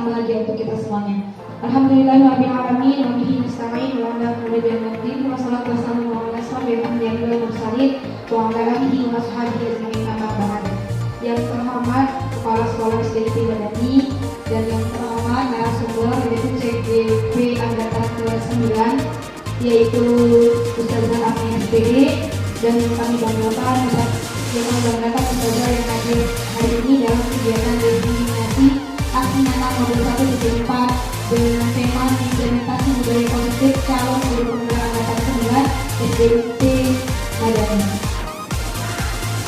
bahagia untuk kita semuanya. Alhamdulillahirabbil alamin wa bihi nasta'in wa ala kulli syai'in wassalatu wassalamu ala asyrofil anbiya'i wal mursalin wa ala alihi wa sahbihi ajma'in amma ba'd. Yang terhormat Kepala Sekolah SDIP Madani dan yang terhormat narasumber yaitu CGP Angkatan ke-9 yaitu Ustazah Amin SPD, dan yang kami banggakan Ustazah yang hadir hari ini dalam kegiatan diseminasi aksi nyata modul 1 titik 4 dengan tema implementasi budaya positif calon guru penggerak Angkatan 9 SDIP Madani.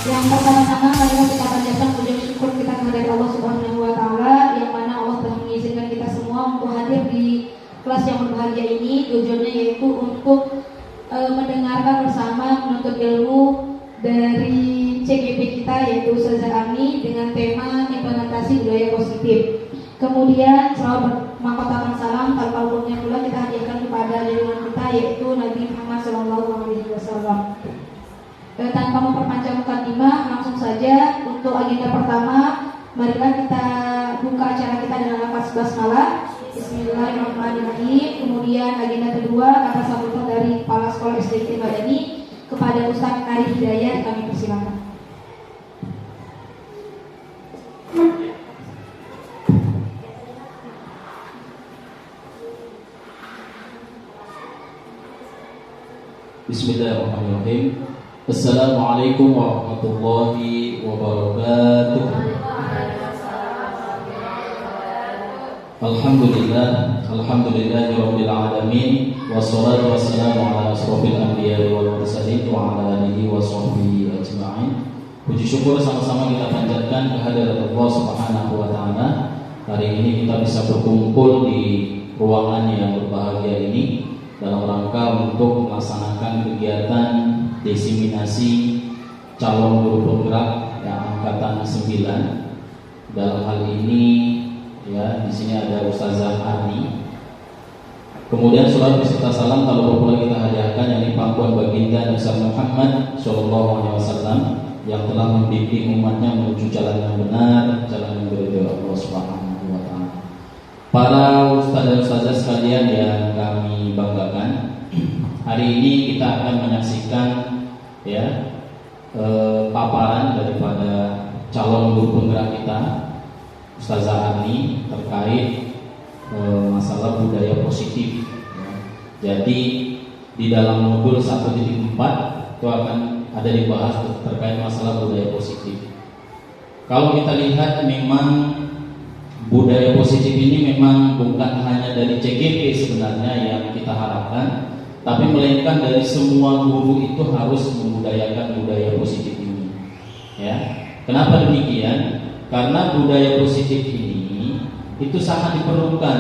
Yang pertama-tama marilah kita panjatkan puji syukur kita kepada Allah Subhanahu wa taala yang mana Allah telah mengizinkan kita semua untuk hadir di kelas yang berbahagia ini. Tujuannya yaitu untuk mendengarkan bersama menuntut ilmu dari CGP kita yaitu Ustazah Ami dengan tema implementasi budaya positif. Kemudian selalu bermahkotakan salam tanpa umumnya pula kita hadiahkan kepada junjungan kita yaitu Nabi Muhammad SAW. Tanpa memperpanjang mukadimah, langsung saja untuk agenda pertama, marilah kita buka acara kita dengan lafaz basmalah. Bismillahirrahmanirrahim. Kemudian agenda kedua, kata sambutan dari Kepala Sekolah SDIP Madani kepada Ustaz Arif Hidayat, kami persilakan. Bismillahirrahmanirrahim. Assalamualaikum warahmatullahi wabarakatuh. Alhamdulillahirabbil alamin wassalatu wassalamu ala asrofil anbiya'i wal mursalin wa ala alihi washabbihi ajma'in. Puji syukur sama-sama kita panjatkan kehadirat Allah Subhanahu wa taala. Hari ini kita bisa berkumpul di ruangan yang berbahagia ini dalam rangka untuk melaksanakan kegiatan diseminasi calon guru penggerak yang angkatan 9. Dalam hal ini ya, di sini ada Ustazah Ani. Kemudian surat beserta salam kalau pula kita hadiahkan yakni pangkuan baginda Nabi Muhammad sallallahu alaihi wasallam yang telah membimbing umatnya menuju jalan yang benar, jalan yang diridhoi Allah Subhanahu wa taala. Para ustaz dan ustazah sekalian yang kami banggakan, hari ini kita akan menyaksikan ya paparan daripada calon guru penggerak kita Ustazah Ani terkait masalah budaya positif ya. Jadi di dalam modul 1.4 itu akan ada dibahas terkait masalah budaya positif. Kalau kita lihat memang budaya positif ini memang bukan hanya dari CGP sebenarnya yang kita harapkan, tapi melainkan dari semua guru itu harus membudayakan budaya positif ini. Ya, kenapa demikian? Karena budaya positif ini itu sangat diperlukan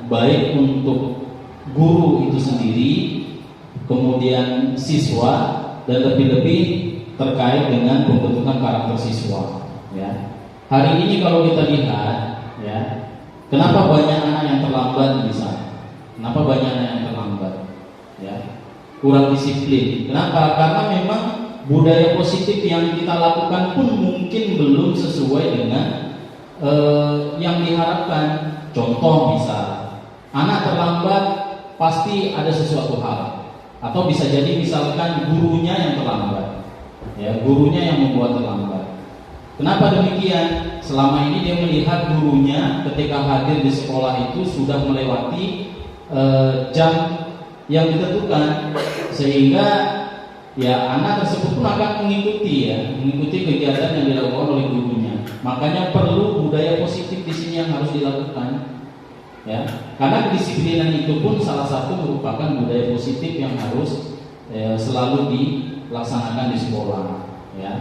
baik untuk guru itu sendiri, kemudian siswa, dan lebih-lebih terkait dengan pembentukan karakter siswa. Ya, hari ini kalau kita lihat, ya, kenapa banyak anak yang terlambat misalnya? Kenapa banyak anak yang terlambat? Ya, kurang disiplin. Kenapa? Karena memang budaya positif yang kita lakukan pun mungkin belum sesuai dengan yang diharapkan. Contoh misal, anak terlambat pasti ada sesuatu hal, atau bisa jadi misalkan gurunya yang terlambat, ya, gurunya yang membuat terlambat. Kenapa demikian? Selama ini dia melihat gurunya ketika hadir di sekolah itu sudah melewati jam yang ditentukan, sehingga ya anak tersebut pun akan mengikuti kegiatan yang dilakukan oleh gurunya. Makanya perlu budaya positif di sini yang harus dilakukan, ya. Karena kedisiplinan itu pun salah satu merupakan budaya positif yang harus selalu dilaksanakan di sekolah, ya.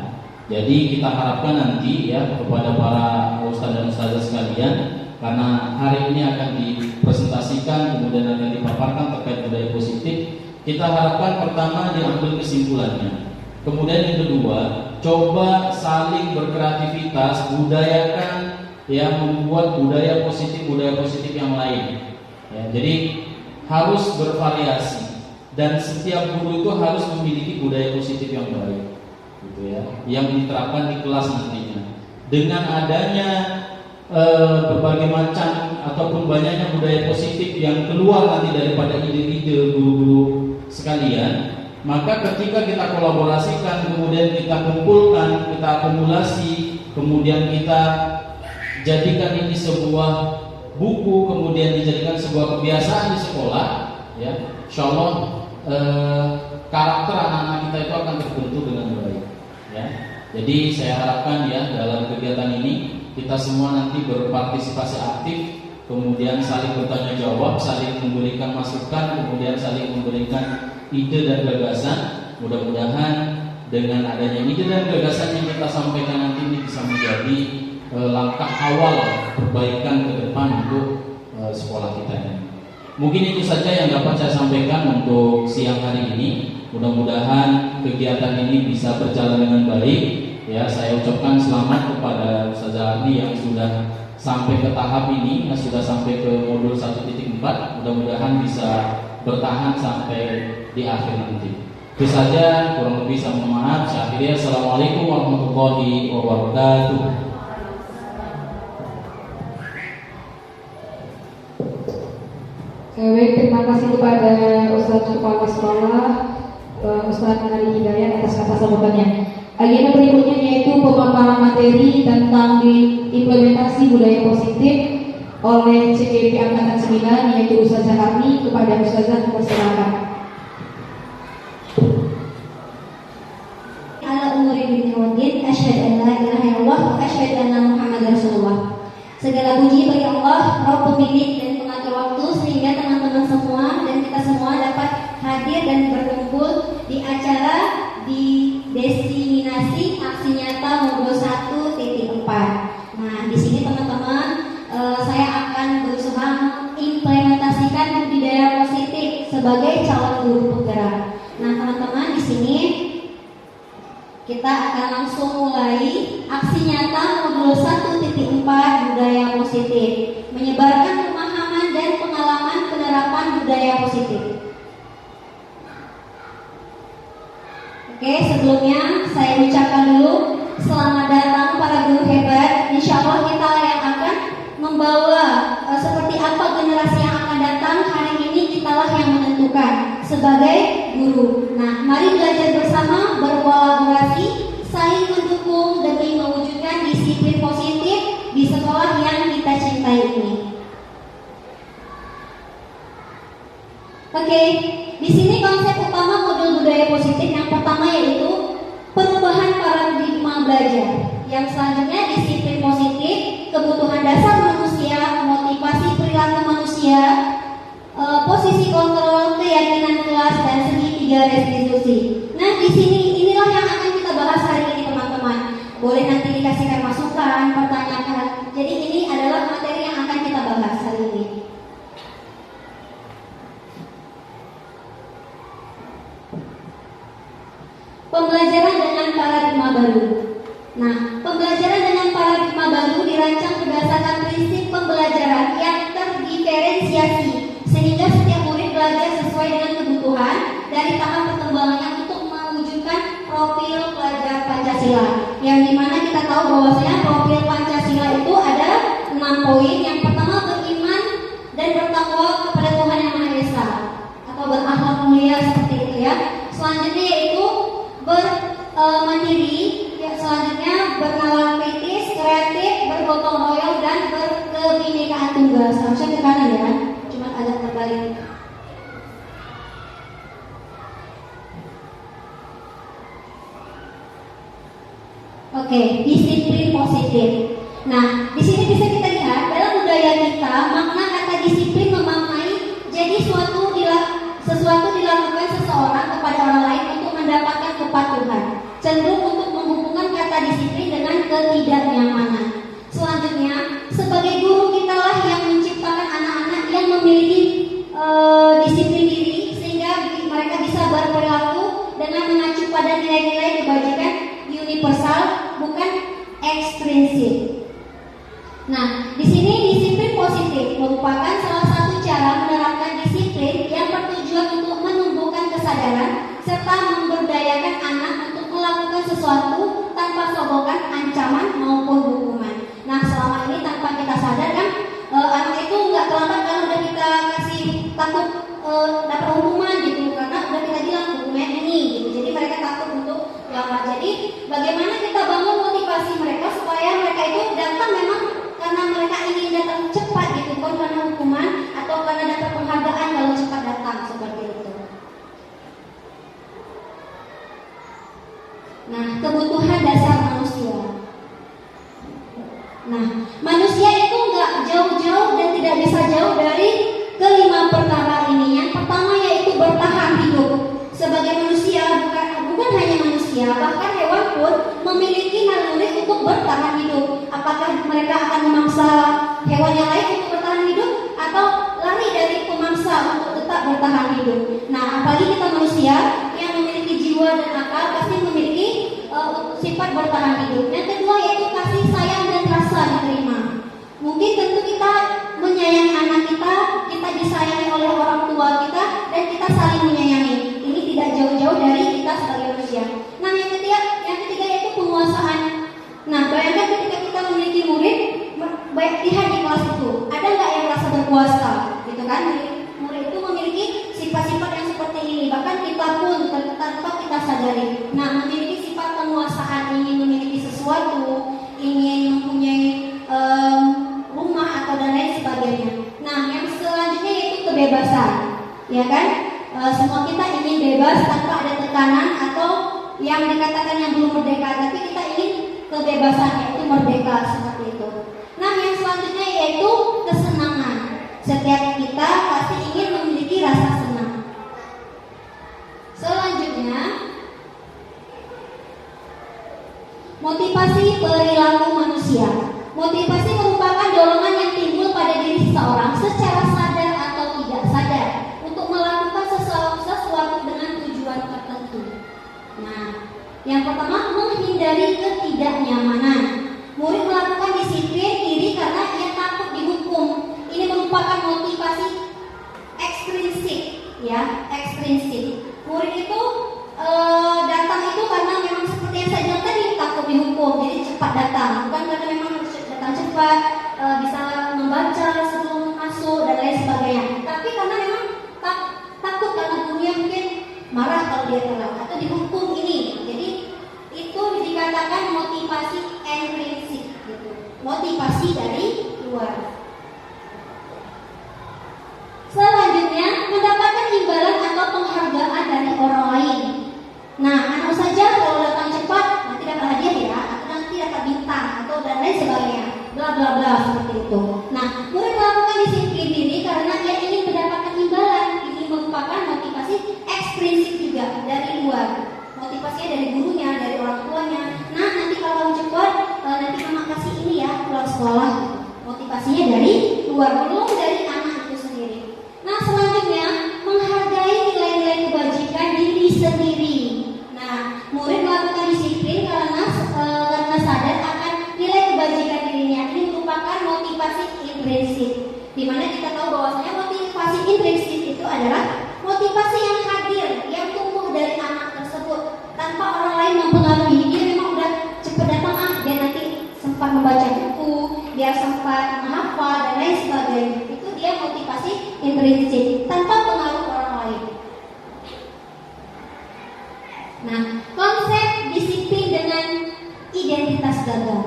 Jadi kita harapkan nanti ya kepada para ustaz dan ustazah sekalian, karena hari ini akan dipresentasikan kemudian akan dipaparkan terkait budaya positif. Kita harapkan pertama diambil kesimpulannya. Kemudian yang kedua, coba saling berkreativitas, budayakan ya, membuat budaya positif yang lain. Ya, jadi harus bervariasi dan setiap guru itu harus memiliki budaya positif yang baik, gitu ya, yang diterapkan di kelas nantinya. Dengan adanya berbagai macam ataupun banyaknya budaya positif yang keluar nanti daripada ide-ide guru-guru sekalian, maka ketika kita kolaborasikan, kemudian kita kumpulkan, kita akumulasi, kemudian kita jadikan ini sebuah buku, kemudian dijadikan sebuah kebiasaan di sekolah, ya, insyaallah karakter anak-anak kita itu akan terbentuk dengan baik, ya. Jadi saya harapkan ya dalam kegiatan ini kita semua nanti berpartisipasi aktif, kemudian saling bertanya jawab, saling memberikan masukan, kemudian saling memberikan ide dan gagasan. Mudah-mudahan dengan adanya ide dan gagasan yang kita sampaikan nanti ini bisa menjadi langkah awal perbaikan ke depan untuk sekolah kita ini. Mungkin itu saja yang dapat saya sampaikan untuk siang hari ini. Mudah-mudahan kegiatan ini bisa berjalan dengan baik. Ya, saya ucapkan selamat kepada Ustazah Ardi yang sudah sampai ke tahap ini, yang sudah sampai ke modul 1.4. Mudah-mudahan bisa bertahan sampai di akhir nanti. Itu saja, kurang lebih saya mohon maaf. Saya akhiri, assalamualaikum warahmatullahi wabarakatuh. Baik, terima kasih kepada Ustaz Kepala Sekolah Ustaz Nari Hidayat atas kata sambutannya. Agenda berikutnya yaitu pemaparan materi tentang implementasi budaya positif oleh CKP Angkatan 9 yaitu Ustazah Arni. Kepada Ustazah dipersilakan. Ala umuri bin wadin asyhadu an la ilaha illallah wa asyhadu anna Muhammadar Rasulullah. Segala puji bagi Allah, Rabb pemilik dan pengatur waktu, sehingga teman-teman semua dan kita semua dapat hadir dan berkumpul di acara diseminasi aksi nyata modul 1.4. Nah, di sini teman-teman, saya akan berusaha mengimplementasikan budaya positif sebagai calon guru penggerak. Nah, teman-teman, di sini kita akan langsung mulai aksi nyata modul 1.4 budaya positif, menyebarkan pemahaman dan pengalaman penerapan budaya positif. Oke, sebelumnya saya ucapkan dulu selamat datang para guru hebat. Insya Allah kita yang akan membawa seperti apa generasi yang akan datang. Hari ini kitalah yang menentukan sebagai guru. Nah, mari belajar bersama, berkolaborasi, saling mendukung demi mewujudkan disiplin positif di sekolah yang kita cintai ini. Oke, di sini konsep utama modul budaya positif yang pertama yaitu perubahan paradigma belajar. Yang selanjutnya disiplin positif, kebutuhan dasar manusia, motivasi perilaku manusia, posisi kontrol, keyakinan kelas, dan segitiga restitusi. Nah, di sini inilah yang akan kita bahas hari ini teman-teman. Boleh nanti dikasihkan masukan, pertanyakan. Jadi ini adalah materi yang akan kita bahas hari ini. Pembelajaran dengan paradigma baru. Nah, pembelajaran dengan paradigma baru dirancang berdasarkan prinsip pembelajaran yang terdiferensiasi, sehingga setiap murid belajar sesuai dengan kebutuhan dari tahap perkembangannya untuk mewujudkan profil pelajar Pancasila. Yang dimana kita tahu bahwasanya profil Pancasila itu ada 6 poin. Yang pertama, beriman dan bertakwa kepada Tuhan Yang Maha Esa atau berakhlak mulia seperti itu ya. Selanjutnya yaitu mandiri, ya, selanjutnya bernalar kritis, kreatif, bergotong royong, dan berkebinekaan tunggal. Seharusnya ke kanan ya, cuma agak terbalik. Oke, disiplin positif. Nah, di sini bisa kita lihat dalam budaya kita makna kata disiplin memaknai jadi sesuatu dilakukan seseorang kepada orang lain untuk mendapatkan kepatuhan, cenderung untuk menghubungkan kata disiplin dengan ketidaknyamanan. Selanjutnya, sebagai guru kitalah yang menciptakan anak-anak yang memiliki disiplin diri sehingga mereka bisa berperilaku dengan mengacu pada nilai-nilai kebajikan universal, bukan ekstrinsik. Nah, di sini disiplin positif merupakan salah satu cara menerapkan disiplin yang bertujuan untuk menumbuhkan kesadaran serta memberdayakan anak untuk melakukan sesuatu tanpa sogokan, ancaman maupun hukuman. Nah, selama ini tanpa dapat hukuman gitu, karena udah kita bilang hukuman ini gitu. Jadi mereka takut untuk lamar. Jadi bagaimana kita bangun motivasi mereka supaya mereka itu datang memang karena mereka ingin datang cepat gitu, bukan karena hukuman atau karena dapat penghargaan kalau cepat datang seperti itu. Nah, kebutuhan dasar manusia. Nah, manusia itu nggak jauh-jauh dan tidak bisa jauh dari kelima perkara ini. Yang pertama yaitu bertahan hidup. Sebagai manusia, bukan hanya manusia, bahkan hewan pun memiliki naluri untuk bertahan hidup. Apakah mereka akan memangsa hewan yang lain untuk bertahan hidup atau lari dari pemangsa untuk tetap bertahan hidup? Nah, apalagi kita manusia yang memiliki jiwa dan akal pasti memiliki sifat bertahan hidup. Yang kedua yaitu kasih sayang dan rasa diterima. Mungkin tentu kita menyayangi anak kita, kita disayangi oleh orang tua kita, dan kita saling menyayangi. Ini tidak jauh-jauh dari kita sebagai manusia. Nah, yang ketiga yaitu penguasaan. Nah, bayangkan ketika kita memiliki murid, lihat di kelas itu, ada nggak yang merasa berkuasa, gitu kan? Murid itu memiliki sifat-sifat yang seperti ini. Bahkan kita pun tanpa kita sadari. Nah, memiliki sifat penguasaan, ingin memiliki sesuatu, ingin mempunyai rumah atau dan lain sebagainya. Nah, yang selanjutnya yaitu kebebasan, ya kan? Semua kita ingin bebas tanpa ada tekanan atau yang dikatakan yang belum merdeka, tapi kita ingin kebebasan yaitu merdeka seperti itu. Nah, yang selanjutnya yaitu kesenangan. Setiap kita pasti ingin memiliki rasa senang. Selanjutnya, motivasi perilaku manusia. Motivasi merupakan dorongan yang timbul pada diri seseorang secara sadar atau tidak sadar untuk melakukan sesuatu dengan tujuan tertentu. Nah, yang pertama menghindari ketidaknyamanan. Murid melakukan disiplin diri karena ia takut dihukum. Ini merupakan motivasi ekstrinsik, ya, ekstrinsik. Murid itu datang itu karena memang seperti yang saya bilang tadi, takut dihukum, jadi cepat datang. Bukan karena memang harus datang cepat, bisa membaca sebelum masuk dan lain sebagainya. Tapi karena memang takut karena gurunya mungkin marah kalau dia telat atau dihukum ini. Jadi itu dikatakan motivasi intrinsik, gitu. Motivasi dari luar. Selanjutnya, mendapatkan imbalan atau penghargaan dari orang lain. Nah, anak saja kalau datang cepat nanti dapat hadiah ya, atau nanti dapat bintang atau dan lain sebagainya, bla bla bla seperti itu. Nah, murid melakukan disiplin diri karena dia ingin mendapatkan imbalan. Ini merupakan motivasi ekstrinsik juga dari luar. Motivasinya dari gurunya, dari orang tuanya. Nah, nanti kalau kamu cepat, nanti mama kasih ini ya pulang sekolah. Motivasinya dari luar, belum dari anak itu sendiri. Nah, selanjutnya menghargai nilai-nilai kebajikan diri sendiri. Nah, murid melakukan disiplin karena sadar akan nilai kebajikan dirinya. Ini merupakan motivasi intrinsik. Di mana kita tahu bahwasanya motivasi intrinsik itu adalah motivasi yang hadir, yang tumbuh dari anak tersebut tanpa orang lain mempengaruhi. Dia memang udah cepat datang, dia nanti sempat membaca buku, dia sempat menghafal dan lain sebagainya. Itu dia motivasi intrinsik tanpa pengaruh orang lain. Nah, konsep disiplin dengan identitas gagal.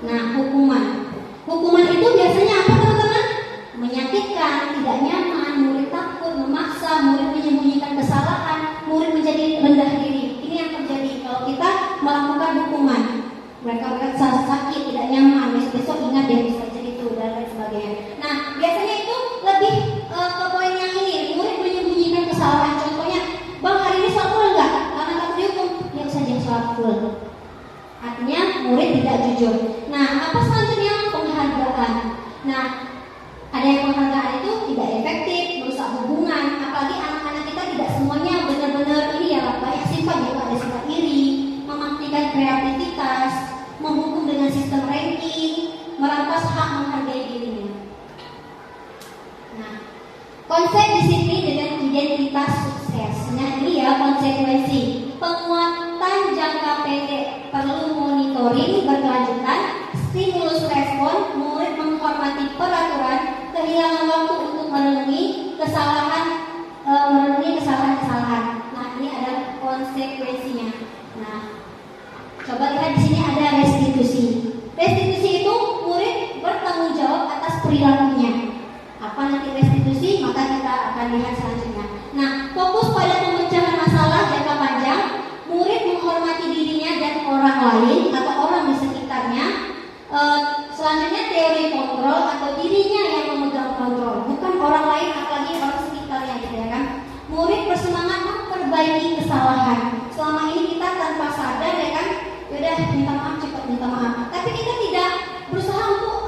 Nah, hukuman. Hukuman itu biasanya apa, teman-teman? Menyakitkan, tidak nyaman, murid takut, memaksa, murid menyembunyikan kesalahan, murid menjadi rendah diri. Ini yang terjadi kalau kita melakukan hukuman. Mereka merasa sakit, tidak nyaman, besok ingat dia bisa jadi itu dan lain sebagainya. Nah, biasanya itu lebih ke poin yang ini, murid menyembunyikan kesalahan. Contohnya, bang hari ini sholat full enggak? Karena takut dihukum, ya saja sholat full. Artinya murid tidak jujur. Nah, apa selanjutnya? Penghargaan. Nah, ada yang penghargaan itu tidak efektif, merusak hubungan. Apalagi anak-anak kita tidak semuanya benar-benar ini ya, banyak sifat juga, ada sifat iri, mematikan kreativitas, menghukum dengan sistem ranking, merampas hak menghargai dirinya. Nah, konsep disiplin dengan identitas sukses. Nah, ini ya konsekuensi. Penguatan jangka pendek perlu monitoring berkelanjutan, stimulus respon, murid menghormati peraturan, kehilangan waktu untuk merenungi, kesalahan konsekuensinya. Nah, coba lihat di sini ada restitusi. Restitusi itu murid bertanggung jawab atas perilakunya. Apa nanti restitusi? Maka kita akan lihat selanjutnya. Nah, fokus pada pemecahan masalah jangka panjang. Murid menghormati dirinya dan orang lain atau orang di sekitarnya. Selanjutnya teori kontrol atau dirinya yang memegang kontrol, bukan orang lain apalagi orang sekitarnya gitu ya kan. Murid bersemangat memperbaiki kesalahan. Selama ini kita tanpa sadar ya kan, yaudah minta maaf cepat minta maaf. Tapi kita tidak berusaha untuk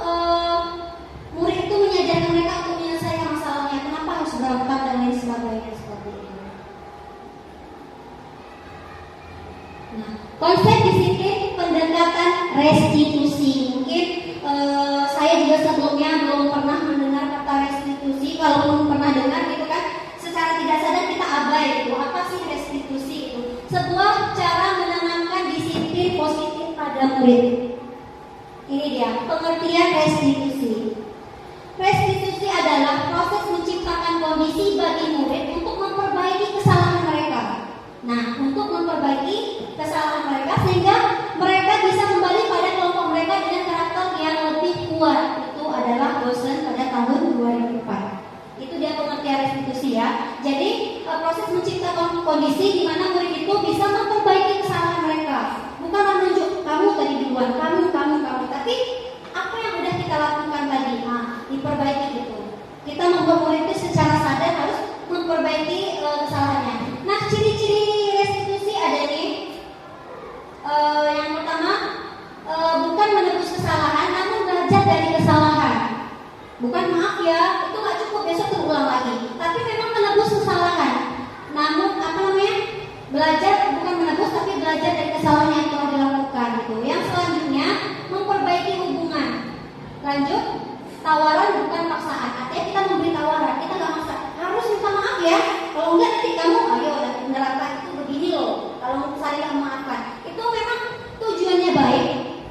murid itu menyadarkan mereka untuk menyelesaikan masalahnya. Kenapa harus berontak dan lain sebagainya seperti itu. Nah, konsep disiplin pendekatan restitusi. Mungkin saya juga sebelumnya belum pernah mendengar kata restitusi. Kalaupun pernah dengar gitu kan, secara tidak sadar kita abai itu. Apa sih restitusi itu? Sebuah cara menanamkan disiplin positif pada murid. Ini dia pengertian restitusi. Restitusi adalah proses menciptakan kondisi bagi murid untuk memperbaiki kesalahan mereka. Nah, untuk memperbaiki kesalahan mereka sehingga mereka bisa kembali pada kelompok mereka dengan karakter yang lebih kuat. Itu adalah dosen pada tahun 2004. Itu dia pengertian restitusi ya. Jadi proses menciptakan kondisi di mana murid itu bisa memperbaiki kesalahan mereka. Bukan menunjuk kamu tadi duluan, kamu, tapi apa yang udah kita lakukan tadi, diperbaiki gitu. Kita membuat murid itu secara sadar harus memperbaiki kesalahannya. Nah, ciri-ciri restitusi ada nih. Yang pertama, bukan menebus kesalahan, namun belajar dari kesalahan. Bukan maaf ya, itu nggak cukup besok terulang lagi. Tapi memang menebus kesalahan. Namun belajar bukan menebus, tapi belajar dari kesalahan yang telah dilakukan gitu. Yang selanjutnya, memperbaiki hubungan. Lanjut, tawaran bukan paksaan. Artinya kita memberi tawaran, kita nggak maksa. Harus minta maaf ya. Kalau enggak nanti kamu, ayo neraka itu begini loh. Kalau saling memaafkan, itu memang tujuannya baik.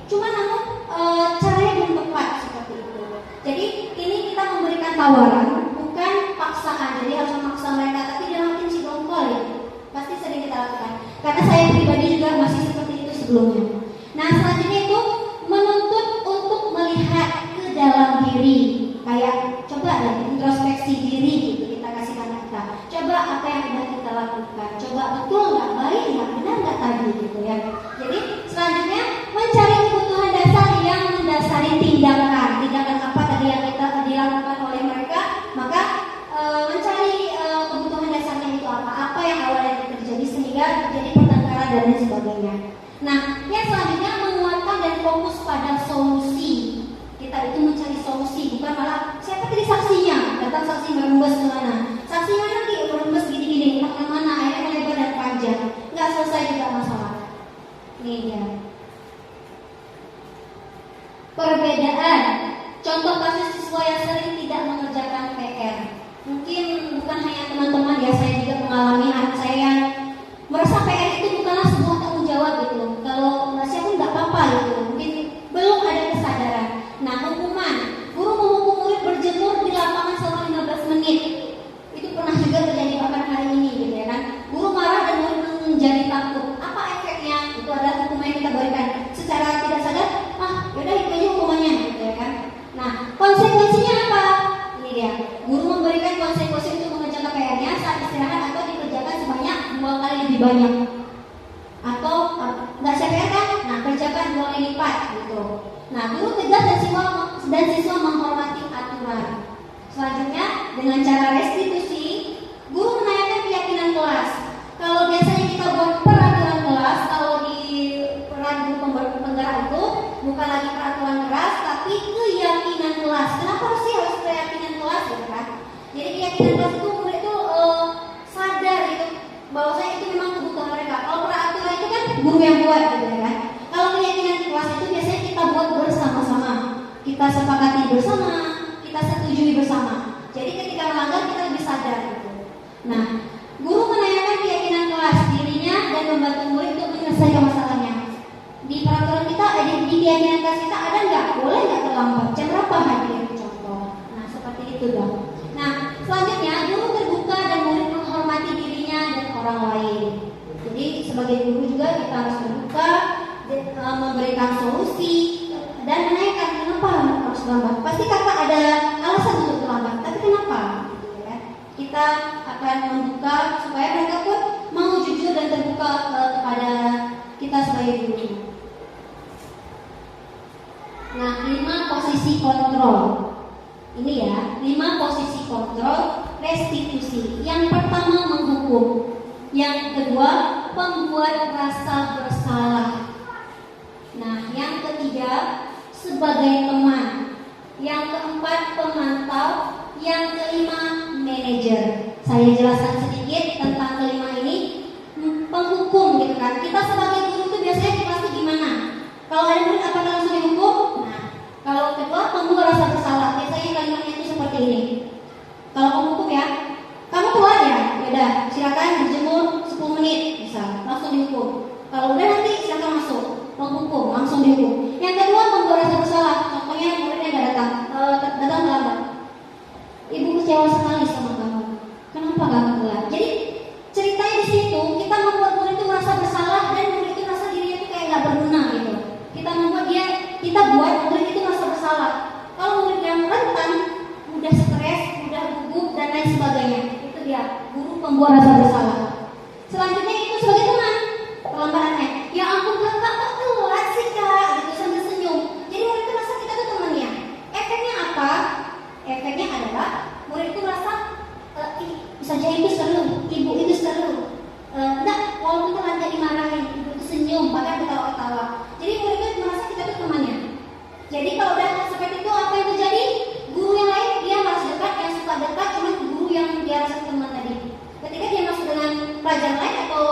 Cuma namun caranya belum tepat seperti itu. Jadi ini kita memberikan tawaran, bukan paksaan. Jadi harus memaksa mereka, tapi jangan makin si dongkol ya. Pasti sering kita lakukan. Karena saya pribadi juga masih seperti itu sebelumnya. Nah, selanjutnya itu menuntut untuk melihat ke dalam diri. Kayak coba deh introspeksi diri gitu, kita kasih anak kita. Coba apa yang sudah kita lakukan. Coba betul nggak, baik nggak, benar nggak tadi gitu ya. Jadi selanjutnya mencari kebutuhan dasar yang mendasari tindakan. Tindakan apa tadi yang kita dilakukan oleh mereka, maka mencari kebutuhan dasarnya itu apa. Apa yang awalnya terjadi sehingga terjadi pertengkaran dan lain sebagainya. Nah, yang selanjutnya menguatkan dan fokus pada solusi. Kita itu mencari solusi, bukan malah siapa tadi saksinya, datang saksi merembes kemana, saksi mana lagi merembes gini-gini, entah kemana, akhirnya melebar dan panjang, nggak selesai juga masalah. Ini dia. Perbedaan. Contoh kasus siswa yang sering tidak mengerjakan PR. Mungkin bukan hanya teman-teman ya, saya juga mengalami anak saya yang merasa PR itu bukanlah sebuah tanggung jawab gitu. Kalau nggak siap pun nggak apa-apa gitu. Mungkin belum ada kesadaran. Nah, hukuman, guru menghukum murid berjemur di lapangan selama 15 menit. Itu pernah juga terjadi bahkan hari ini gitu ya kan. Guru marah dan murid menjadi takut. Apa efeknya? Itu adalah hukuman yang kita berikan secara tidak sadar. Yaudah itu aja hukumannya gitu ya kan. Nah, konsekuensinya apa? Ini dia. Guru memberikan konsekuensi untuk mengerjakan PR-nya saat istirahat atau dikerjakan sebanyak 2 kali lebih banyak. Atau nggak siap PR kan? Nah, kerjakan 2 kali lipat gitu. Nah, guru tegas dan siswa menghormati aturan. Selanjutnya, dengan cara restitusi, guru menanyakan keyakinan kelas. Kalau biasanya kita buat peraturan kelas, kalau di peran guru penggerak itu bukan lagi peraturan kelas, tapi keyakinan kelas. Kenapa harus keyakinan kelas gitu kan? Jadi keyakinan kelas itu murid itu sadar gitu bahwasanya itu memang kebutuhan mereka. Kalau peraturan itu kan guru yang buat gitu ya kan. Kalau keyakinan kelas itu biasanya kita buat bersama-sama, kita sepakati bersama, kita setujui bersama. Jadi ketika melanggar kita lebih sadar gitu. Nah, guru menanyakan keyakinan kelas dirinya dan membantu murid untuk menyelesaikan masalahnya. Di peraturan kita, di keyakinan kelas kita ada nggak? Boleh nggak terlambat? Jam berapa hadir? Contoh. Nah, seperti itu dong. Nah, selanjutnya guru terbuka dan murid menghormati dirinya dan orang lain. Jadi sebagai guru juga kita harus terbuka, memberikan solusi dan menanyakan kenapa harus terlambat. Pasti kakak ada alasan untuk terlambat, tapi kenapa? Gitu ya. Kita akan membuka supaya mereka pun mau jujur dan terbuka kepada kita sebagai guru. Nah, 5 posisi kontrol. Ini ya, 5 posisi kontrol restitusi. Yang pertama menghukum, yang kedua membuat rasa bersalah. Nah, yang ketiga sebagai teman, yang keempat pemantau, yang kelima manajer. Saya jelaskan sedikit tentang kelima ini. Penghukum gitu kan. Kita sebagai guru itu biasanya di kelas gimana? Kalau ada murid apakah langsung dihukum? Nah, kalau kedua membuat rasa bersalah. Biasanya kalimatnya itu seperti ini. Kalau penghukum ya, kamu keluar ya, udah silakan berjemur 10 menit bisa, langsung dihukum. Kalau udah nanti silakan masuk, penghukum langsung dihukum. Yang kedua membuat rasa bersalah. Contohnya muridnya nggak datang terlambat. Ibu kecewa sekali sama kamu. Kenapa kamu telat? Jadi ceritanya di situ kita membuat murid itu merasa bersalah dan murid itu merasa dirinya itu kayak nggak berguna gitu. Kita buat murid itu merasa bersalah. Kalau murid yang rentan, mudah stres, mudah gugup dan lain sebagainya, itu dia guru pembuat rasa bersalah. Selanjutnya itu sebagai teman, pelambarannya. Ya ampun kakak kok telat sih kak, gitu sambil senyum. Jadi murid itu merasa kita tuh temannya. Efeknya apa? Efeknya adalah murid itu merasa saja itu seru, ibu itu seru. Enggak, walaupun telat jadi marahin, ibu itu senyum, bahkan ketawa-ketawa. Jadi murid itu merasa kita tuh temannya. Jadi kalau udah seperti itu apa yang terjadi? Guru yang lain dia harus dekat, yang suka dekat cuma guru yang dia rasa teman tadi. Ketika dia masuk dengan pelajaran lain atau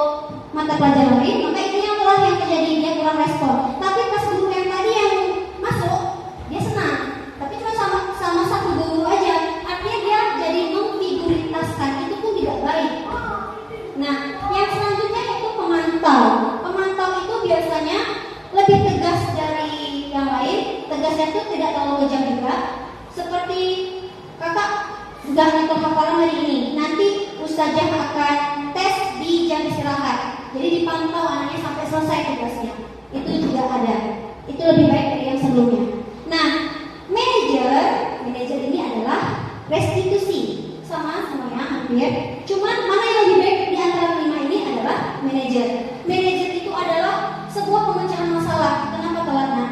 mata pelajaran lain, maka itu yang terjadi, dia kurang respon. Tapi pas guru yang tadi yang masuk, dia senang. Tapi cuma sama satu guru aja, artinya dia jadi memfiguritaskan, itu pun tidak baik. Nah, yang selanjutnya itu pemantau. Pemantau itu biasanya lebih tegas dari yang lain. Tegasnya itu tidak terlalu kejam juga. Seperti kakak sudah nonton hafalan hari ini, nanti ustazah akan tes di jam istirahat. Jadi dipantau anaknya sampai selesai tugasnya. Itu juga ada. Itu lebih baik dari yang sebelumnya. Nah, manajer ini adalah restitusi. Sama semuanya hampir. Cuma mana yang lebih baik di antara 5 ini adalah manajer. Manajer itu adalah sebuah pemecahan masalah. Kenapa telatnya?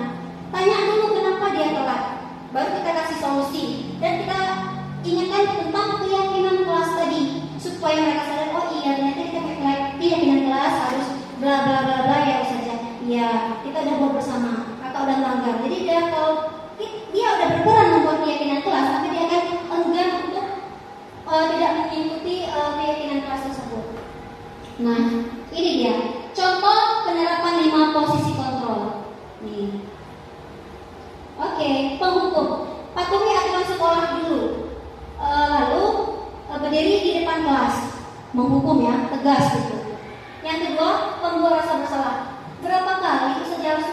Tanya dulu kenapa dia telat. Baru kita kasih solusi dan kita ingatkan tentang keyakinan kelas tadi supaya mereka sadar, oh iya ternyata kita keyakinan kelas harus bla bla bla bla ya saja. Iya, kita udah buat bersama. Kakak udah melanggar. Jadi dia kalau dia udah berperan membuat keyakinan kelas, tapi dia akan enggan untuk tidak mengikuti keyakinan kelas tersebut. Nah, ini dia contoh penerapan 5 posisi kontrol. Nih. Oke, penghukum. Patuhi aturan sekolah dulu. Lalu berdiri di depan kelas, menghukum ya, tegas gitu. Yang kedua, pembuat rasa bersalah. Berapa kali ustazah harus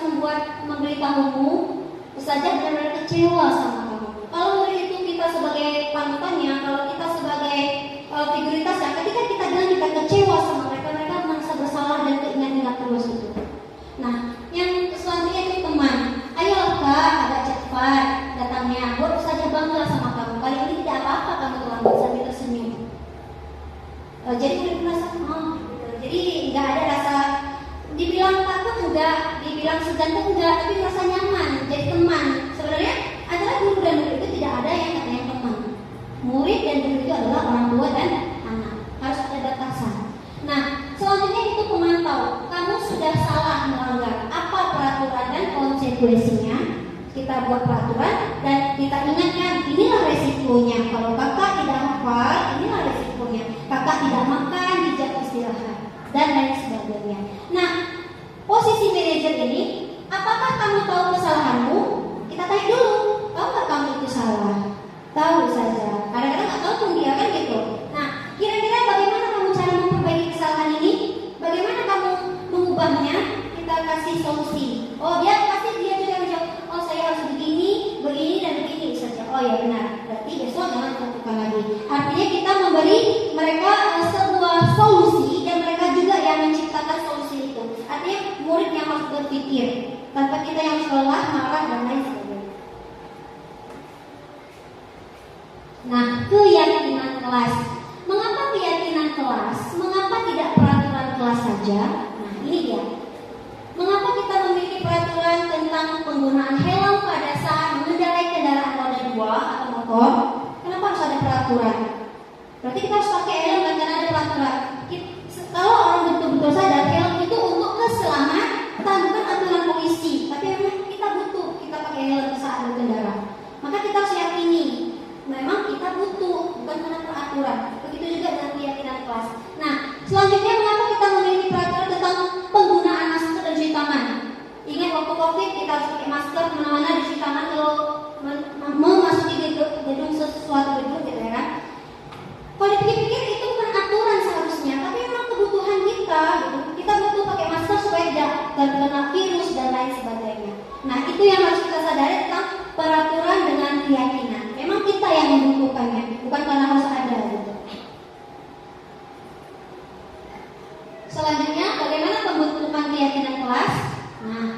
memberitahumu, ustazah benar-benar kecewa sama kamu. Kalau murid itu kita sebagai panutannya, kalau kita sebagai figuritasnya, ketika kita bilang kita kecewa sama mereka, mereka merasa bersalah dan keingat-ingat terus itu. Nah, yang selanjutnya itu teman. Ayo kak, agak cepat datangnya. Buat ustazah bangga sama kamu. Kali ini tidak apa-apa kamu terlambat sambil tersenyum. Jadi murid merasa, gitu. Jadi nggak ada rasa dibilang takut enggak, dibilang segan tuh enggak, tapi merasa nyaman. Jadi teman. Sebenarnya antara guru dan murid itu tidak ada yang katanya teman. Murid dan guru itu adalah orang tua dan anak. Harus ada batasan. Nah, selanjutnya itu pemantau. Kamu sudah salah melanggar. Apa peraturan dan konsekuensinya? Kita buat peraturan dan kita ingatkan inilah resikonya. Kalau kakak tidak hafal, inilah resikonya. Kakak tidak makan di jam istirahat dan lain sebagainya. Nah, posisi manajer ini, apakah kamu tahu kesalahanmu? Kita tanya dulu, tahu nggak kamu itu salah? Tahu saja. Kadang-kadang nggak tahu pun dia kan gitu. Nah, kira-kira bagaimana kamu cara memperbaiki kesalahan ini? Bagaimana kamu mengubahnya? Kita kasih solusi. Oh, dia juga menjawab, oh saya harus begini dan begini saja. Oh ya benar. Berarti besok jangan lakukan lagi. Artinya kita memberi mereka sebuah solusi dan mereka juga yang menciptakan solusi murid yang harus berpikir, tanpa kita yang lelah, marah dan lain sebagainya. Nah, keyakinan kelas. Mengapa keyakinan kelas? Mengapa tidak peraturan kelas saja? Nah, ini dia. Mengapa kita memiliki peraturan tentang penggunaan helm pada saat mengendarai kendaraan roda 2 atau motor? Kenapa harus ada peraturan? Berarti kita harus pakai helm kan, karena ada peraturan. Kalau orang betul-betul sadar, helm itu untuk keselamatan, bukan aturan polisi. Tapi memang kita butuh, kita pakai helm saat berkendara. Maka kita harus yakini, memang kita butuh, bukan karena peraturan. Begitu juga dengan keyakinan kelas. Nah, selanjutnya mengapa kita memiliki peraturan tentang penggunaan masker dan cuci tangan? Ingat waktu COVID kita harus pakai masker kemana-mana, cuci tangan kalau memasuki gedung sesuatu gedung gitu ya kan. Kalau dipikir-pikir itu bukan aturan seharusnya, tapi memang kebutuhan kita gitu. Kita butuh pakai masker supaya tidak terkena virus dan lain sebagainya. Nah, itu yang harus kita sadari tentang peraturan dengan keyakinan. Memang kita yang membutuhkannya, bukan karena harus ada gitu. Selanjutnya, bagaimana pembentukan keyakinan kelas? Nah,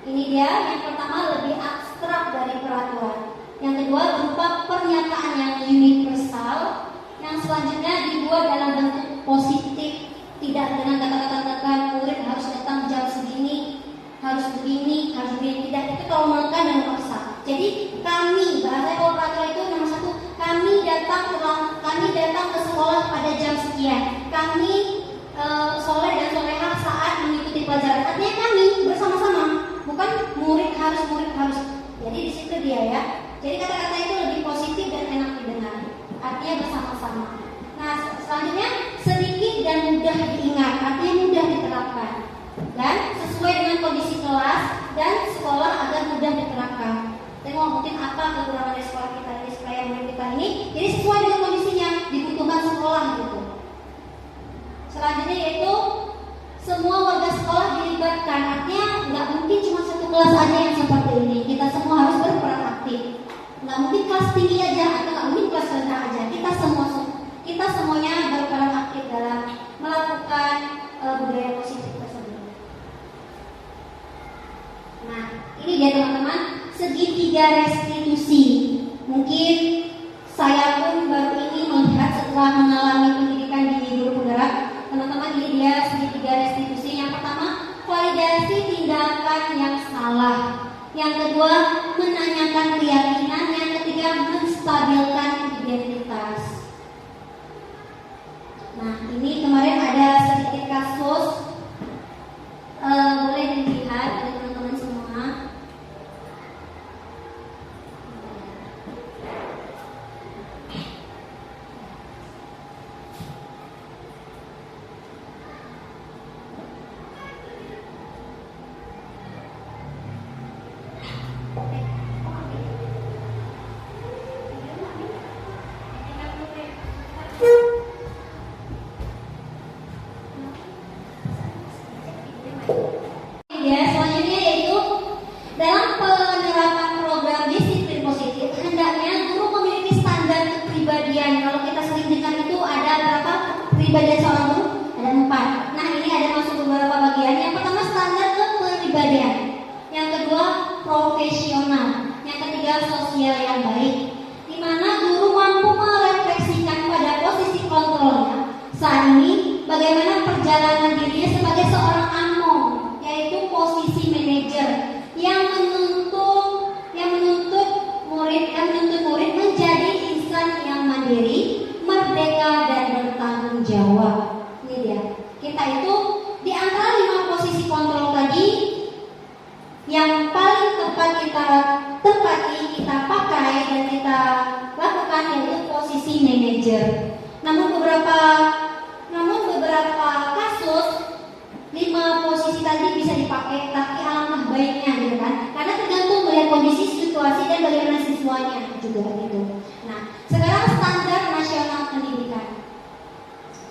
ini dia. Yang pertama lebih abstrak dari peraturan. Yang kedua berupa pernyataan yang universal. Yang selanjutnya dibuat dalam bentuk positif, tidak dengan kata-kata murid harus datang jam segini, harus begini, tidak. Itu kalau menekan dan memaksa. Jadi kami, bahasa peraturan itu nomor 1, kami datang ke sekolah pada jam sekian. Kami soleh dan solehah saat mengikuti pelajaran. Artinya kami bersama-sama, bukan murid harus. Jadi di situ dia ya. Jadi kata-kata itu lebih positif dan enak didengar. Artinya bersama-sama. Nah, selanjutnya sedikit dan mudah diingat. Artinya mudah diterapkan. Dan sesuai dengan kondisi kelas dan sekolah agar mudah diterapkan. Tengok mungkin apa kekurangan dari sekolah kita ini supaya murid kita ini jadi sesuai dengan kondisinya, dibutuhkan sekolah gitu. Selanjutnya yaitu semua warga sekolah dilibatkan. Artinya nggak mungkin cuma satu kelas aja yang seperti ini. Kita semua harus berperan aktif. Nggak mungkin kelas tinggi aja atau nggak mungkin kelas rendah aja. Kita semuanya berperan aktif dalam melakukan budaya positif tersebut. Nah, ini dia teman-teman, segitiga restitusi. Mungkin saya pun baru ini melihat setelah mengalami pendidikan di guru penggerak. Teman-teman, ini dia segitiga restitusi. Yang pertama, validasi tindakan yang salah. Yang kedua, menanyakan keyakinan. Yang ketiga, menstabilkan identitas. Nah, ini kemarin ada sedikit kasus. Boleh dilihat oleh teman-teman semua. Ya, selanjutnya yaitu dalam penerapan program disiplin positif hendaknya guru memiliki standar kepribadian. Kalau kita sering dengar itu ada berapa kepribadian seorang guru? Ada 4. Nah, ini ada masuk beberapa bagian. Yang pertama standar kepribadian. Yang kedua profesional. Yang ketiga sosial yang baik. Di mana guru mampu merefleksikan pada posisi kontrolnya saat ini bagaimana perjalanan dirinya sebagai seorang among, yaitu posisi manajer yang menuntut murid menjadi insan yang mandiri, merdeka dan bertanggung jawab. Ini dia. Kita itu di antara 5 posisi kontrol tadi yang paling tepat kita tempati, kita pakai dan kita lakukan yaitu posisi manajer. Namun beberapa kasus 5 posisi tadi bisa dipakai, tapi alangkah baiknya gitu kan, karena tergantung melihat kondisi, situasi dan bagaimana siswanya juga gitu. Nah, sekarang standar nasional pendidikan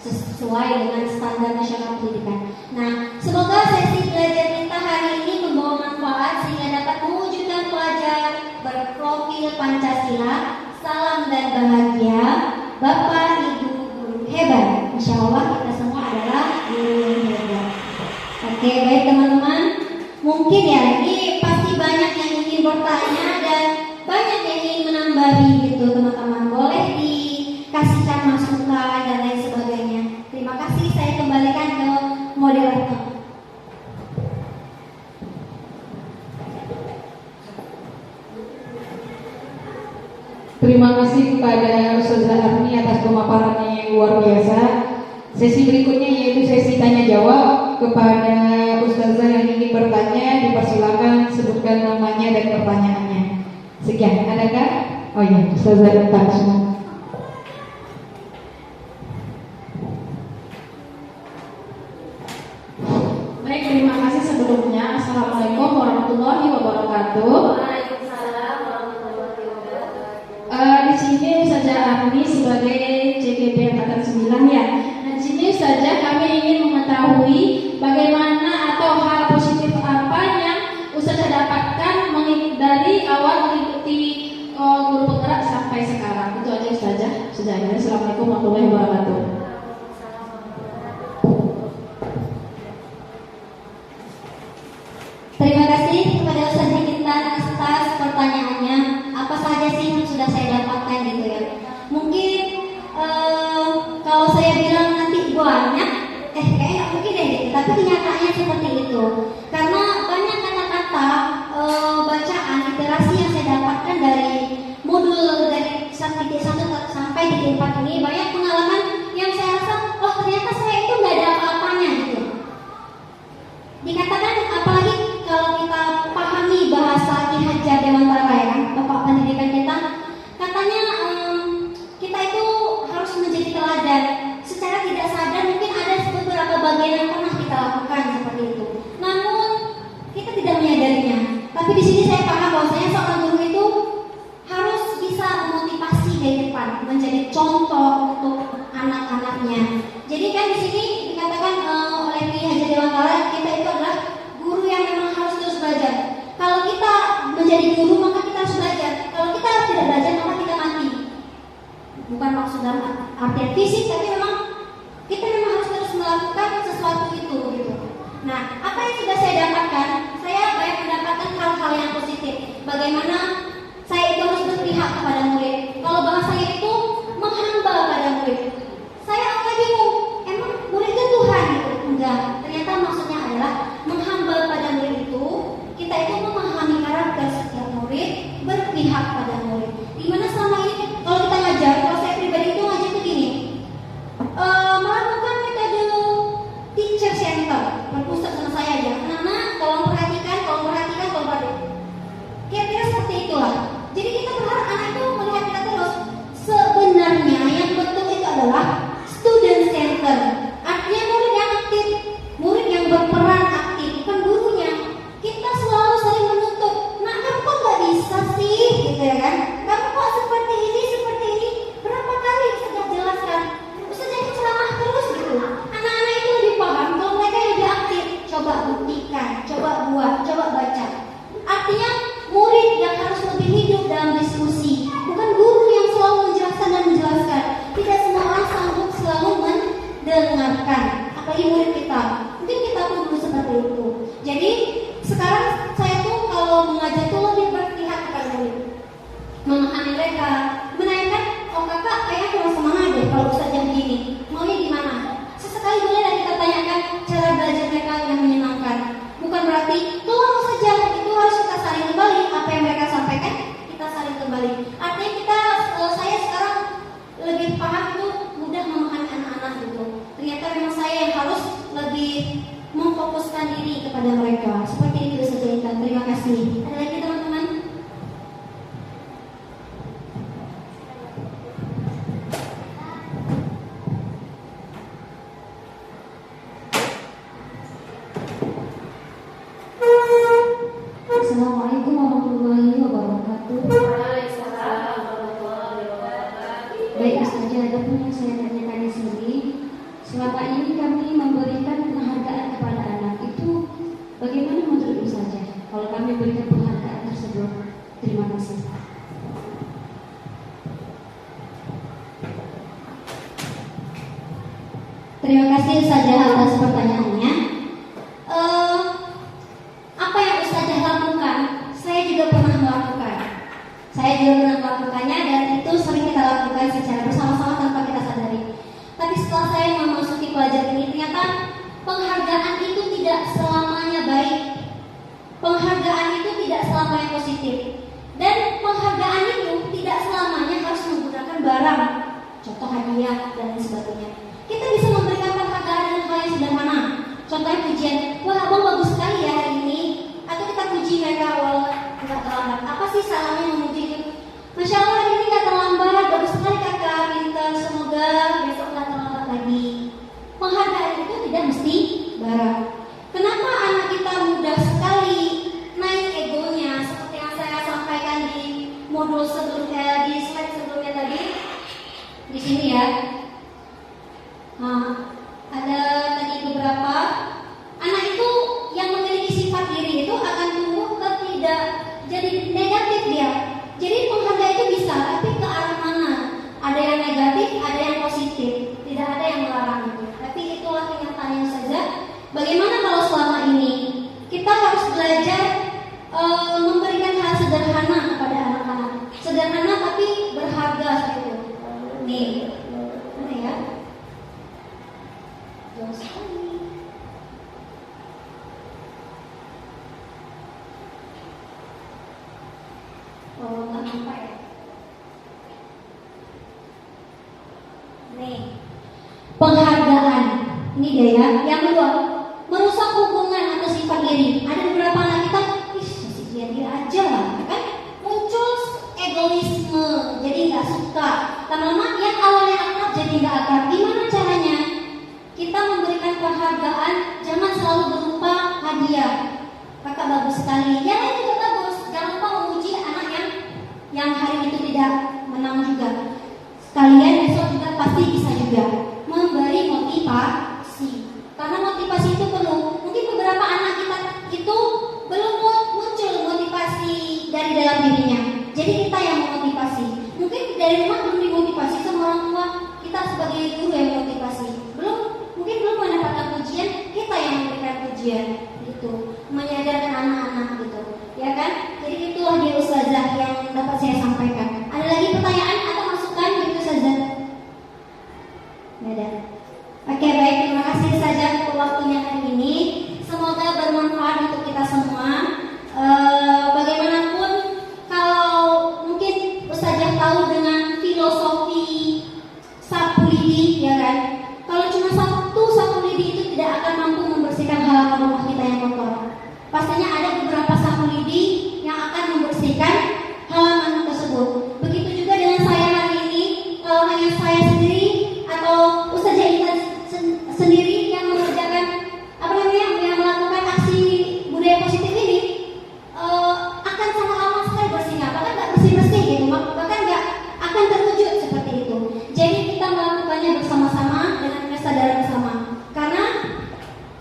sesuai dengan standar nasional pendidikan. Nah, semoga sesi belajar kita hari ini membawa manfaat sehingga dapat mewujudkan pelajar berprofil Pancasila. Salam dan bahagia, Bapak Ibu guru hebat. Insya Allah kita semua adalah guru yang hebat. Oke. Oke, baik teman-teman. Mungkin ya, ini pasti banyak yang ingin bertanya dan banyak yang ingin menambahi gitu teman-teman. Boleh dikasihkan masukan dan lain sebagainya. Terima kasih, saya kembalikan ke moderator. Terima kasih kepada Ustazah Arni atas pemaparannya yang luar biasa. Sesi berikutnya yaitu sesi tanya jawab. Kepada Ustazah yang ingin bertanya, dipersilakan sebutkan namanya dan pertanyaannya. Sekian, adakah? Oh iya, Ustazah dan Tasma. Baik, terima kasih sebelumnya. Assalamualaikum warahmatullahi wabarakatuh. Di sini Ustazah Arni sebagai CGP Angkatan 9 ya. Nah, di sini saja kami ingin mengetahui bagaimana atau hal positif apa yang Ustazah dapatkan dari awal mengikuti guru penggerak sampai sekarang. Itu aja Ustazah. Assalamualaikum warahmatullahi wabarakatuh. Terima kasih kepada Ustazah Intan atas pertanyaannya. Apa saja sih yang sudah saya dapatkan gitu ya? Mungkin kalau saya bilang nanti banyak, kayaknya mungkin deh, tapi kenyataannya seperti itu. Karena banyak kata-kata bacaan literasi yang saya dapatkan dari modul dari 1.1 sampai di 4 ini, banyak pengalaman yang saya rasa, oh ternyata saya itu nggak ada apa-apanya gitu. Dikatakan apalagi kalau kita pahami bahasa Ki Hajar Dewantara ya, Bapak pendidikan kita, katanya kita itu harus menjadi teladan. Secara tidak sadar mungkin ada beberapa bagian yang pernah kita lakukan seperti itu. Namun kita tidak menyadarinya. Tapi di sini saya paham bahwasanya seorang guru itu harus bisa memotivasi dari depan, menjadi contoh untuk anak-anaknya. Jadi kan di sini dikatakan oleh Ki Hajar Dewantara, kita itu adalah guru yang memang harus terus belajar. Kalau kita menjadi guru maka kita harus belajar. Kalau kita tidak belajar maka kita mati. Bukan maksud dalam artian fisik, tapi memang kita memang harus terus melakukan sesuatu itu gitu. Nah, apa yang sudah saya dapatkan? Saya banyak mendapatkan hal-hal yang positif. Bagaimana saya itu harus berpihak kepada murid. Kalau bahasanya itu menghamba pada murid. Saya awalnya bingung, emang murid itu Tuhan gitu? Enggak, ternyata maksudnya adalah menghamba pada murid itu. Kita itu memahami karakter setiap murid, berpihak pada murid. Dimana selama ini kalau kita ngajar, kalau saya pribadi itu ngajar itu gini, melakukan metode teacher center, berpusat sama saya aja. Anak-anak tolong perhatikan. Kira-kira seperti itulah. Jadi kita berharap anak itu melihat kita terus. Sebenarnya yang betul itu adalah student center. Artinya murid yang aktif, murid yang berperan aktif, bukan gurunya. Kita selalu saling menuntut. Nah, kamu kok nggak bisa sih, gitu ya kan? Kamu kok seperti ini. Berapa kali saya jelaskan? Ustaz jangan ceramah terus gitu. Anak-anak itu lebih paham kalau mereka lebih aktif. Coba buktikan, coba buat, coba baca. Artinya murid yang harus lebih hidup dalam diskusi, bukan guru yang selalu menjelaskan dan menjelaskan. Tidak semua orang sanggup selalu mendengarkan, apalagi murid kita. Mungkin kita pun dulu seperti itu. Jadi sekarang saya tuh kalau mengajar tuh lebih berpihak kepada murid, memahami mereka, menanyakan, oh kakak kayaknya kurang semangat deh kalau Ustaz jam begini, maunya gimana? Sesekali boleh dan kita tanyakan cara belajar mereka yang menyenangkan. Bukan berarti tolong saja, itu harus kita saling kembali. Apa yang mereka sampaikan kita saling kembali. Artinya kita, saya sekarang lebih paham itu mudah memahami anak-anak gitu. Ternyata memang saya yang harus lebih memfokuskan diri kepada mereka. Seperti itu saja Intan. Terima kasih. Ada lagi teman-teman? Assalamualaikum warahmatullahi wabarakatuh. Baik Ustazah, ada pun yang saya tanyakan di sini. Selama ini kami memberikan penghargaan kepada anak itu, bagaimana menurut Ustazah kalau kami berikan penghargaan tersebut? Terima kasih. Terima kasih Ustazah atas pertanyaannya. penghargaan itu tidak selamanya positif. Dan penghargaan itu tidak selamanya harus menggunakan barang, contoh hadiah dan lain sebagainya. Kita bisa memberikan penghargaan dengan hal yang sederhana. Contohnya pujian, wah abang bagus sekali ya hari ini. Atau kita puji mereka, wah nggak terlambat. Apa sih salahnya memuji itu? Masya Allah hari ini nggak terlambat, bagus sekali kakak, pintar, semoga besok nggak terlambat lagi. Penghargaan itu tidak mesti barang. Kenapa anak kita mudah sekali naik egonya seperti yang saya sampaikan di modul sebelumnya, di slide sebelumnya tadi? Di sini ya. Nah, ada tadi beberapa anak itu yang memiliki sifat diri itu akan tumbuh ke tidak jadi negatif dia. Jadi penghargaan itu bisa, tapi ke arah mana? Ada yang negatif, ada yang positif. Tidak ada yang melarang itu. Tapi itulah kenyataannya saja. Bagaimana kalau selama ini kita harus belajar memberikan hal sederhana kepada anak-anak. Sederhana tapi berharga gitu. Nih, mana ya? Jauh sekali. Oh, nggak nampak ya? Nih, penghargaan. Ini dia ya. Yang kedua, merusak hubungan atau sifat diri. Ada beberapa anak kita, masih dia aja lah, kan? Muncul egoisme, jadi nggak suka. Lama-lama yang awalnya akrab jadi nggak akrab. Gimana caranya? Kita memberikan penghargaan, jangan selalu berupa hadiah. Kakak bagus sekali. Yang lain juga bagus. Jangan lupa memuji anak yang hari itu tidak menang juga. Sekalian besok juga pasti bisa juga memberi motivasi. Karena motivasi itu perlu. Mungkin beberapa anak kita itu belum muncul motivasi dari dalam dirinya. Jadi kita yang memotivasi. Mungkin dari rumah belum dimotivasi sama orang tua. Kita sebagai guru yang memotivasi. Mungkin belum mendapatkan pujian. Kita yang memberikan pujian. Gitu. Menyadarkan anak-anak gitu. Ya kan? Jadi itulah dia ustazah yang dapat saya sampaikan. Ada lagi pertanyaan atau masukan gitu saja? Ada. Oke, baik, terima kasih saja untuk waktunya hari ini. Semoga bermanfaat untuk kita semua. Bagaimanapun, kalau mungkin ustazah tahu dengan filosofi sapu lidi, ya kan? Kalau cuma satu sapu lidi itu tidak akan mampu membersihkan halaman rumah kita yang kotor. Pastinya ada beberapa sapu lidi yang akan membersihkan halaman tersebut. Begitu juga dengan saya hari ini, kalau hanya saya sendiri atau ustazah Intan sendiri yang mengerjakan yang melakukan aksi budaya positif ini, akan sangat lama sekali bersihnya, bahkan nggak bersih gitu, bahkan nggak akan terwujud seperti itu. Jadi kita melakukannya bersama-sama dengan kesadaran bersama. Karena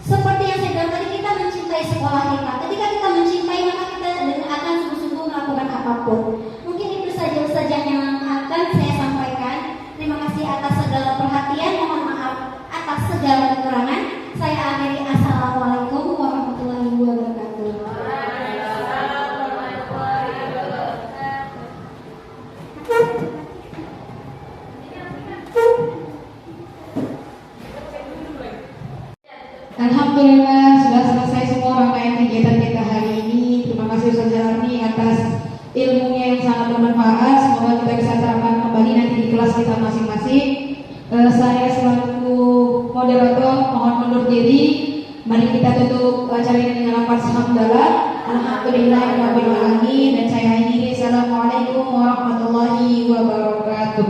seperti yang saya bilang tadi, kita mencintai sekolah kita. Ketika kita mencintai, maka kita akan sungguh-sungguh melakukan apapun. Mungkin itu saja yang akan saya sampaikan. Terima kasih atas segala perhatian. Mohon maaf atas segala kekurangan. Saya akhiri. Assalamualaikum warahmatullahi wabarakatuh. Alhamdulillah sudah selesai semua rangkaian kegiatan kita hari ini. Terima kasih Ustazah Arni atas ilmunya yang sangat bermanfaat. Semoga kita bisa terapkan kembali nanti di kelas kita masing-masing. Saya selaku moderator mohon mundur diri. Mari kita tutup acara ini dengan lafaz hamdalah. Alhamdulillahirabbil alamin. Dan saya akhiri. Assalamualaikum warahmatullahi wabarakatuh.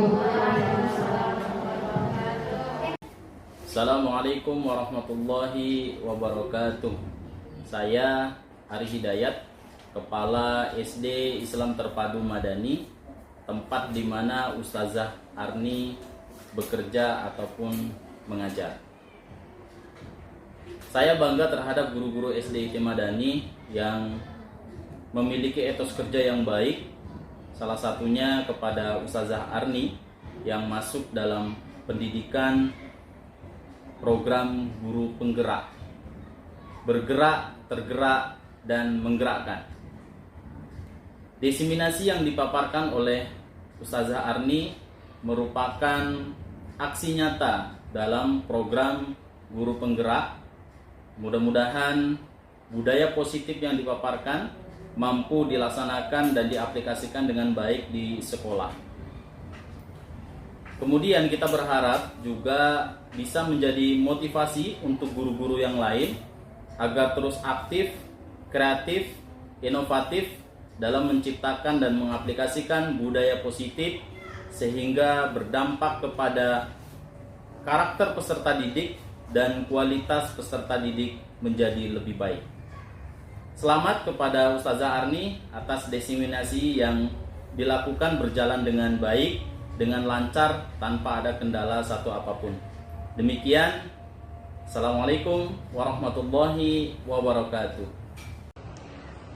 Assalamualaikum warahmatullahi wabarakatuh. Saya Ari Hidayat, Kepala SD Islam Terpadu Madani, tempat di mana Ustazah Arni bekerja ataupun mengajar. Saya bangga terhadap guru-guru SD IT Madani yang memiliki etos kerja yang baik. Salah satunya kepada Ustazah Arni yang masuk dalam pendidikan program guru penggerak, bergerak, tergerak, dan menggerakkan. Diseminasi yang dipaparkan oleh Ustazah Arni merupakan aksi nyata dalam program guru penggerak. Mudah-mudahan budaya positif yang dipaparkan mampu dilaksanakan dan diaplikasikan dengan baik di sekolah. Kemudian kita berharap juga bisa menjadi motivasi untuk guru-guru yang lain agar terus aktif, kreatif, inovatif dalam menciptakan dan mengaplikasikan budaya positif sehingga berdampak kepada karakter peserta didik dan kualitas peserta didik menjadi lebih baik. Selamat kepada Ustazah Arni atas diseminasi yang dilakukan berjalan dengan baik, dengan lancar, tanpa ada kendala satu apapun. Demikian, Assalamualaikum warahmatullahi wabarakatuh.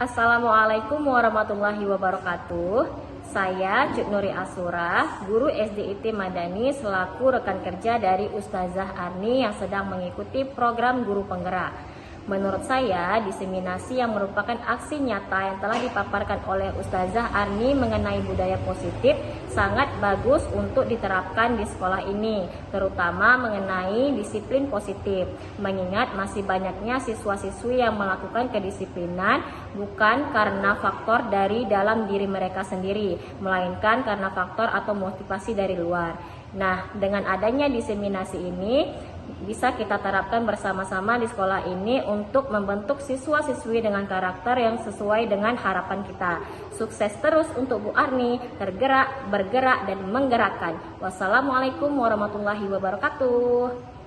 Assalamualaikum warahmatullahi wabarakatuh. Saya Cuk Nuri Asura, guru SDIT Madani selaku rekan kerja dari Ustazah Arni yang sedang mengikuti program guru penggerak. Menurut saya, diseminasi yang merupakan aksi nyata yang telah dipaparkan oleh Ustazah Arni mengenai budaya positif sangat bagus untuk diterapkan di sekolah ini, terutama mengenai disiplin positif. Mengingat masih banyaknya siswa-siswi yang melakukan kedisiplinan bukan karena faktor dari dalam diri mereka sendiri, melainkan karena faktor atau motivasi dari luar. Nah, dengan adanya diseminasi ini bisa kita terapkan bersama-sama di sekolah ini untuk membentuk siswa-siswi dengan karakter yang sesuai dengan harapan kita. Sukses terus untuk Bu Arni, tergerak, bergerak, dan menggerakkan. Wassalamualaikum warahmatullahi wabarakatuh.